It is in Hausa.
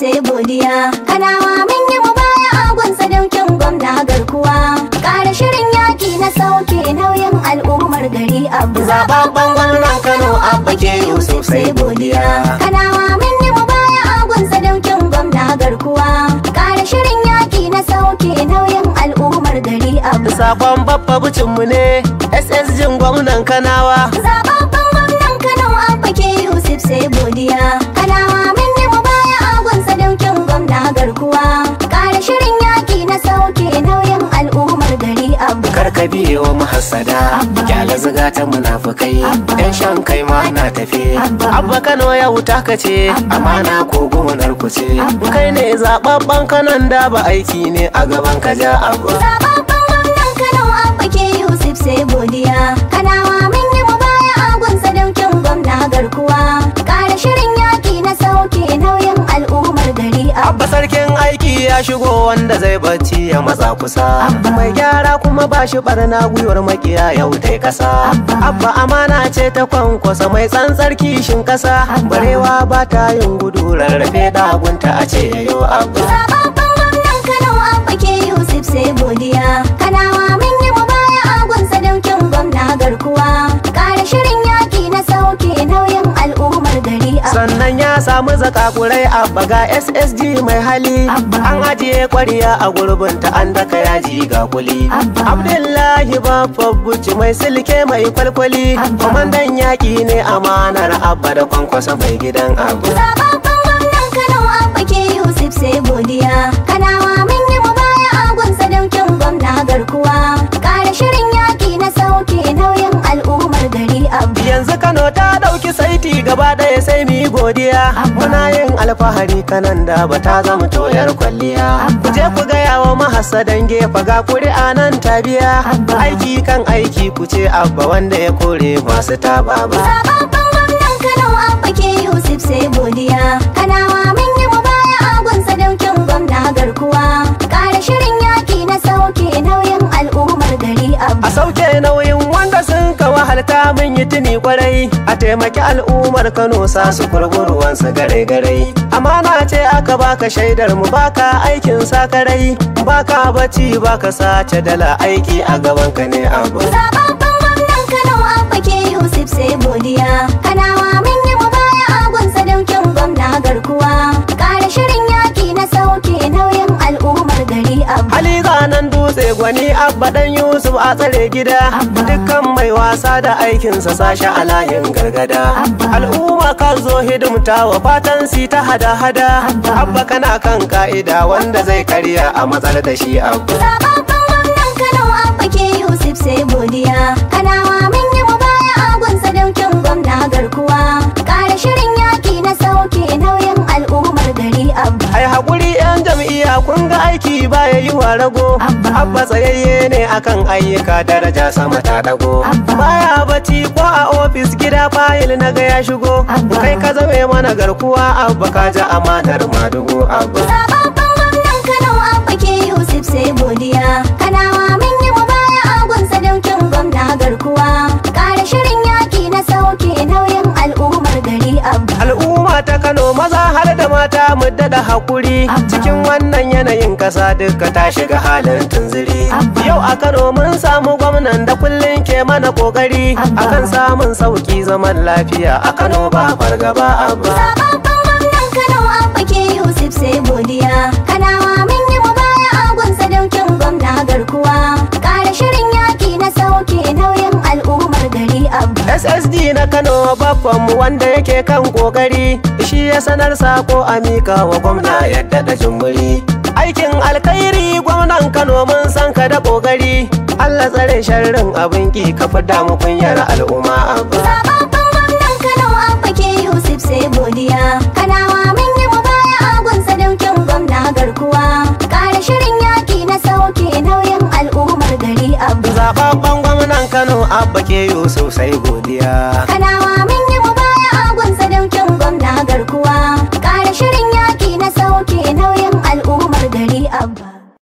sai godiya. Kanawa mun yi mubaya a gun sadaukin gwamna garkuwa. Ƙara shirin yaƙi na sauke nauyin al'ummar gari Abba. Zababben gwamnan Kano Abba ke Yusuf sai godiya. Kanawa mun yi mubaya a gun sadaukin gwamna garkuwa. Ƙara shirin yaƙi na sauke nauyin al'ummar gari Abba. Sakon babba bucinmu ne SSG gwamnan Kanawa. Zababben gwamnan Kano Abba ke Yusuf sai godiya. Kanawa mun yi mubaya a gun sadaukin gwamna garkuwa. Ƙara shirin yaƙi na sauke nauyin al'ummar gari Abba. Karka biye wa mahassada, kyala ziga ta munafukai, yan shan kai ma na tafe. Abba Kano ya wuta ka ce, amana ko gonar ku ce. Kai ne zababben Kanon da ba aiki ne a gaban ka ja Abba. Zababben gwamnan Kano Abba ke Yusuf sai godiya. Kanawa mun yi mubaya a gun sadaukin gwamna garkuwa. Ƙara shirin yaƙi na sauke nauyin al'ummar gari Abba sarkin aiki ya shigo wanda zai bacci ya matsa kusa. Mai gyara kuma ba shi barna gwiwar makiya yau tai kasa. Abba amana ce ta kwankwasa mai tsantsar kishin kasa. Barewa ba ta yin gudu rarrafe dagunta a ce yayo Abba. Zababben gwamnan Kano Abba ke Yusuf sai godiya. Kanawa mun yi mubaya a gun sadaukin gwamna garkuwa. Ƙara shirin yaƙi na sauke nauyin al'ummar gari Abba. Sannan ya samu zakakurai Abba ga SSG mai hali. An ajiye kwariya a gurbinta an daka yaji ga kuli. Abdullahi Baffabuci mai silke mai kwalkwali. Kwamandan yaƙi ne amanar Abba da kwankwasa mai gidan Abba. Zababben gwamnan Kano Abba ke Yusuf sai godiya. Kanawa mun yi mubaya a gun sadaukin gwamna garkuwa. Ƙara shirin yaƙi na sauke nauyin al'ummar gari Abba. Yanzu Kano ta ɗauki saiti gaba ɗaya sai mu yi godiya. Muna yin alfahari Kanon da ba ta zama toyar kwalliya. Ku je ku gaya wa mahassadan gefe ga kuri'a nan ta biya. Aiki kan aiki ku ce Abba wanda ya kore masu taba ba. Zababben gwamnan Kano Abba ke Yusuf sai godiya. Kanawa mun yi mubaya a gun sadaukin gwamna garkuwa. Ƙara shirin yaƙi na sauke nauyin al'ummar gari Abba. A sauke nauyin wanda sun ka wahalta mun yi tuni kwarai. A taimaki al'ummar Kano sa su kurburuwan su gare-gare. Amana ce aka baka shaidar mu baka aikin sakarai. Baka bacci baka sace dala aiki a gaban ka ne Abba. Zababben gwamnan Kano Abba ke Yusuf sai godiya. Kanawa mun yi mubaya a gun sadaukin gwamna garkuwa. Ƙara shirin yaƙi na sauke nauyin al'ummar gari Abba. Ali zanen dutse gwani Abba dan Yusuf a tsare gida. Dukkan mai wasa da aikinsa sashi a layin gargada. Al'umma ka zo hidimta wa fatan si ta hada-hada. Abba kana kan ka'ida wanda zai karya a matsar da shi Abba. Zababben gwamnan Kano Abba ke Yusuf sai godiya. Kanawa mun yi mubaya a gun sadaukin gwamna garkuwa. Ƙara shirin yaƙi na sauke nauyin al'ummar gari Abba. Ai haƙuri 'yan jam'iyya kun ga aiki baya yi wa rago. Abba tsayayye ne akan ayyuka daraja sama ta dago. Baya bacci ko a ofis gida fayil na ga ya shigo. Kai ka zame mana garkuwa Abba ka ji amanar madugo Abba. Zababben gwamnan Kano Abba ke Yusuf sai godiya. Kanawa mun yi mubaya a gun sadaukin gwamna garkuwa. Ƙara shirin yaƙi na sauke nauyin al'ummar gari Abba. Al'umma ta Kano maza har da mata mu daɗa haƙuri. Cikin wannan yanayin ƙasa duka ta shiga halin tunziri. Yau a Kano mun samu gwamnan da kullum ke mana ƙoƙari. Akan samun sauƙi zaman lafiya a Kano ba fargaba Abba. Zababben gwamnan Kano Abba ke Yusuf sai godiya. Kanawa mun yi mubaya a gun sadaukin gwamna garkuwa. Ƙara shirin yaƙi na sauke nauyin al'ummar gari Abba. SSD na Kano babbanmu wanda yake kan ƙoƙari. Shi ya sanar sako a mika wa gwamna yadda da jumburi. Aikin alkhairi gwamnan Kano mun san ka da ƙoƙari. Allah tsare sharrin abin ki ka fada mu kunyar al'umma Abba. Zababben gwamnan Kano Abba ke Yusuf sai godiya. Kanawa mun yi mubaya a gun sadaukin gwamna garkuwa. Ƙara shirin yaƙi na sauke nauyin al'ummar gari Abba. Zababben gwamnan Kano Abba ke Yusuf sai godiya. Kanawa